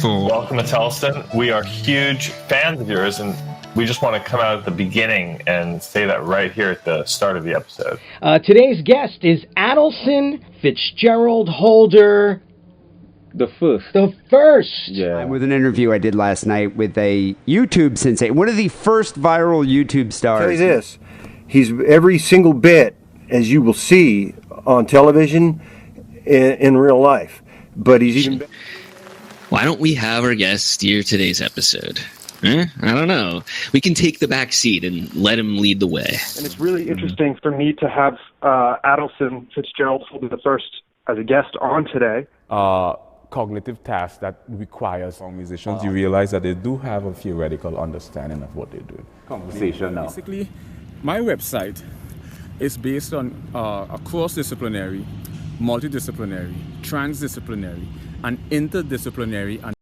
Welcome to Tellson. We are huge fans of yours, and we just want to come out at the beginning and say that right here at the start of the episode. Today's guest is Adelson Fitzgerald Holder. The first. The first. Yeah. With an interview I did last night with a YouTube sensation, one of the first viral YouTube stars. Tell you this, he's every single bit as you will see on television in real life, but he's even. Why don't we have our guest steer today's episode? I don't know. We can take the back seat and let him lead the way. And it's really interesting for me to have Adelson Fitzgerald Holder the first as a guest on today. Cognitive tasks that require some musicians, you realize that they do have a theoretical understanding of what they're doing. Conversation now. Basically, my website is based on a cross-disciplinary, multidisciplinary, transdisciplinary, and interdisciplinary and